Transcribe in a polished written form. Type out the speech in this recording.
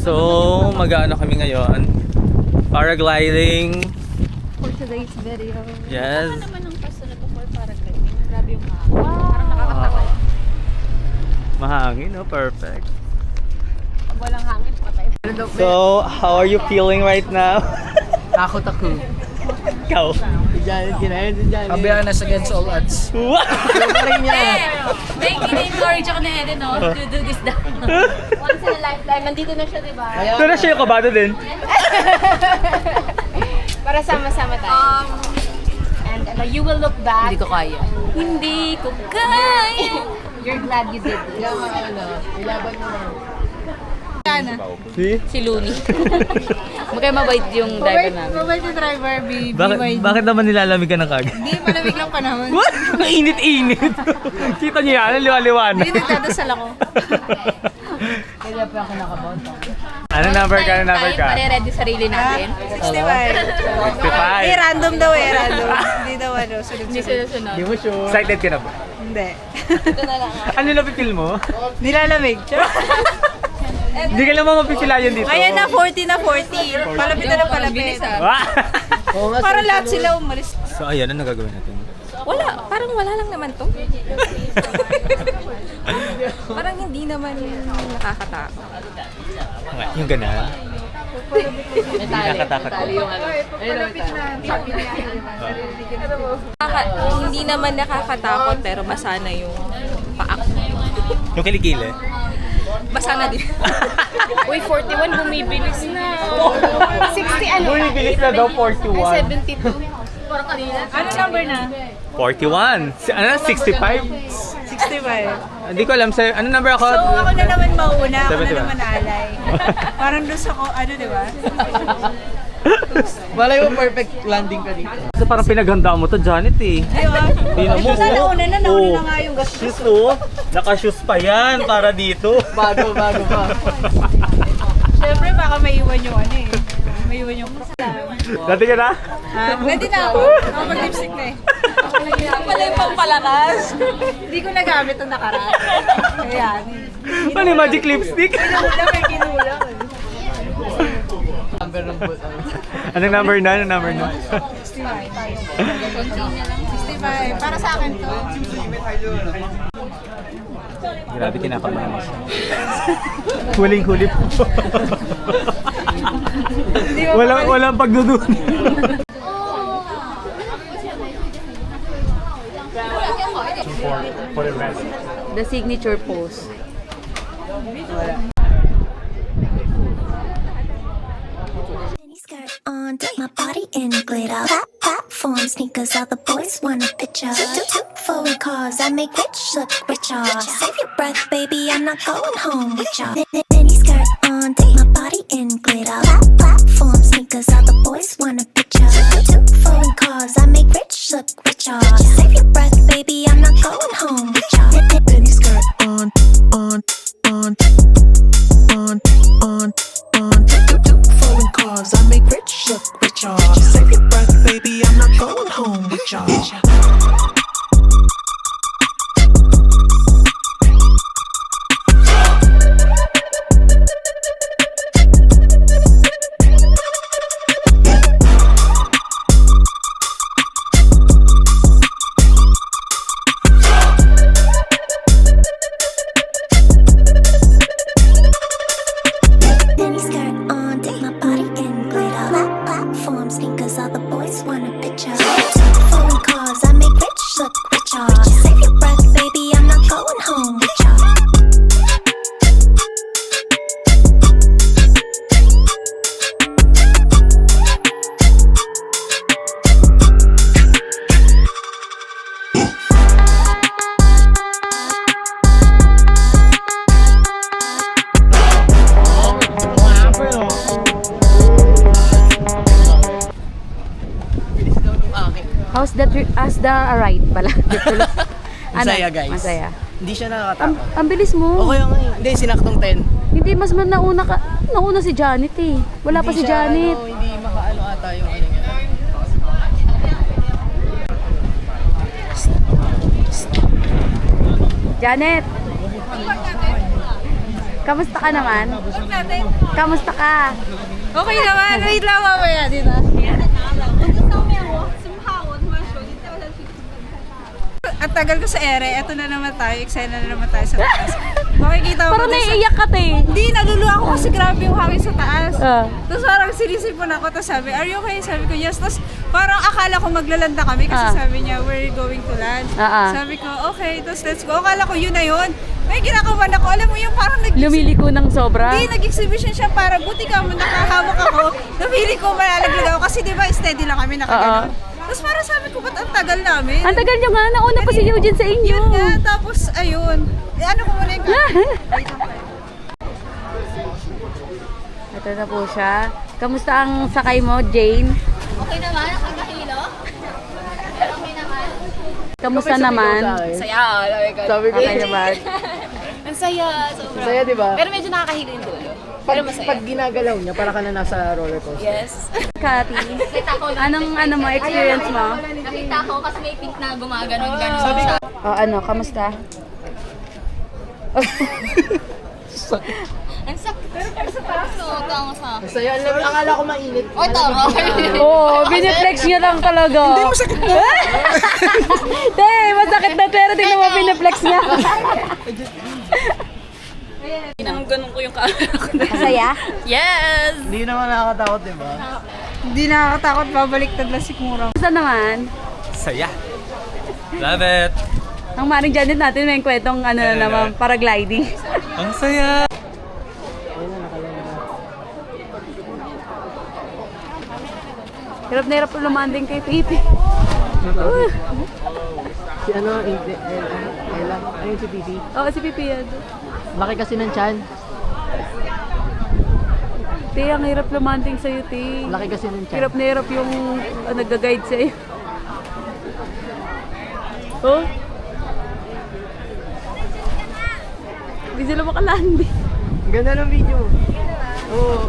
So, mag-ano kami ngayon? Paragliding. For today's video. Yes. Ano naman ang pasto na to for paragliding? Grabe yung hangin. Parang nakakatawa. Mahangin, no? Perfect. Pag walang hangin, patay. So, how are you feeling right now? Takot ako. Ikaw? Kabihan na sa against all odds. What? Thank you, encourage ako ni Eden, no? To do this daw. Once in a lifetime. Nandito na siya, di ba? Ito na siya yung kabado din. Para sama-sama tayo. And you will look back. Hindi ko kaya. Hindi ko kaya. You're glad you did this. Ilaban mo na. See? Si Looney. Magkaya mabait yung driver namin. Mabait yung driver, Bakit naman nilalamig ka ng kagad? Hindi, malamig lang pa naman. What? Ang init-init. Kita niyo yan, liwa-liwanag. Hindi, nagdadasal ako. Kaya pa ako nakaboto. Ano number ka? Ano number ka? Pare-ready sarili natin. 65. 65. Random daw eh, random. Hindi daw ano, Hindi sunod-sunod. sunod. Hindi mo sure. Excited ka na ba? Hindi. Ano napipil mo? Nilalamig. Hindi ka naman mapipilayan dito. Ayan na, 40 na 40. Palapit na ng palapit. Ah! Para lahat sila umalis. So ayan, ano nagagawin natin? Wala, parang wala lang naman to. Parang hindi naman nakakatakot. Yung gana. Nakakatakot. Hindi naman nakakatakot pero basa na yung paa ko. Yung kilikili. Basa na din. Uy, 41 bumibilis na. 60 ano? Bumibilis na daw 41. 72. Parang kanina. Ano number na? 41. Ano? 65? 65. Hindi ko alam sir. Ano number ako? So ako na naman mauna, ako na 71. naman alay. Parang doon sa ano, di ba? Malay mo perfect landing ka dito. So parang pinaghanda mo to, Janet eh. Di ba? Tingnan mo. Basta nauna na Oh. nga yung gas. Shoes oh. Naka-shoes pa yan para dito. Bago pa. Siyempre baka may iwan yung ano eh. May iwan yung Dati ka na? Ready na ako. Nakapag-lipstick na eh. Pala yung pampalakas. Hindi ko nagamit ang nakaraan. Kaya Ano yung magic lipstick? kinulang eh, kinulang. Number ng boot. Anong number na? Anong number na? 65. Para sa akin to. Grabe, kinakabahan mo siya. Huling-huli po. Walang pagdudun. For the rest. The signature pose. Mini skirt on, take my body in glitter. Platform sneakers, all the boys want a picture. Two foreign cars, I make rich look richer. Save your breath, baby, I'm not going home with ya. Mini skirt on, take my body in glitter. Platform sneakers, all the boys want a picture. Two foreign cars, I make rich look richer. Save your breath, baby, I'm not going home with ya. Mini skirt on. Two foreign cars, I make rich look richer. Save your breath, baby, I'm not going home with ya. Mini skirt on, take my body in glitter. Platform sneakers, all the boys want a picture. Two foreign cars, I make rich look richer. Save your breath, baby, I'm not going home with ya. How's the ride pala? Masaya guys. Masaya. Hindi siya nakakatakot. Ang bilis mo. Okay nga. Hindi, sinaktong 10. Hindi, mas nauna si Janet eh. Wala pa si Janet. Hindi makaano ata yung ano niya. Janet! Kamusta ka naman? Huwag natin. Kamusta ka? Okay naman. Wait lang mamaya. Dito. At tagal ko sa ere. Eto na naman tayo. Eksena na naman tayo sa taas. Makikita mo Parang doon sa- naiiyak ka, te. Hindi, naluluha ako kasi grabe yung hangin sa taas. Ah. Tapos parang sinisipon ako, tapos sabi, are you okay? Sabi ko, yes. Tapos parang akala ko maglalanda kami kasi Ah. sabi niya, we're going to land. Ah, ah. Sabi ko, okay, tapos let's go. Akala ko yun na yun. May ginakaman ako, alam mo yung parang Lumiliko ng sobra. Hindi, nag-exhibition siya para buti ka mo nakahawak ako. Napili ko malalaglag ako kasi di ba steady lang kami nakaganon. Tapos parang sabi ko, ba't ang tagal namin? Ang tagal nyo nga, nauna pa si Eugene sa inyo. Yun nga, tapos ayun. Ano ko muna yung Ito na po siya. Kamusta ang sakay mo, Jane? Okay naman, nakakahilo. Okay naman. Kamusta naman? Saya, sabi ko. Okay naman. Ang saya, sobra. Saya, di ba? Pero medyo nakakahilo yung dulo. Pero masaya. Pag ginagalaw niya, para ka na nasa roller coaster. Yes. Kati, anong mo, experience mo? Nakita ko kasi may pink na gumaganon-ganon siya. Ano, kamusta? Ang sakit. Pero sa taas, no? Tama sa akin. Saya, akala ko mainit. Oy, tama. Oo, biniflex niya lang talaga. Hindi, masakit na. Te, masakit na pero tingnan mo biniflex niya. Ganun ko yung camera ko. Masaya? Yes! Hindi naman nakakatakot, di ba? Hindi nakakatakot, babaliktad lang si Kumura. Kamusta naman? Saya. Love it. Ang maring Janet natin may kwentong ano na naman, paragliding. Ang saya. Hirap na hirap po lumanding kay Pipi. Si ano, Ella, ayun si Pipi. Oo, si Pipi yan. Laki kasi ng chan. Te, ang hirap lumanding sa'yo, te. Laki kasi ng chan. Hirap na hirap yung nag-guide sa'yo. Oh? Hindi sila makalanding. Ganda ng video. Oo.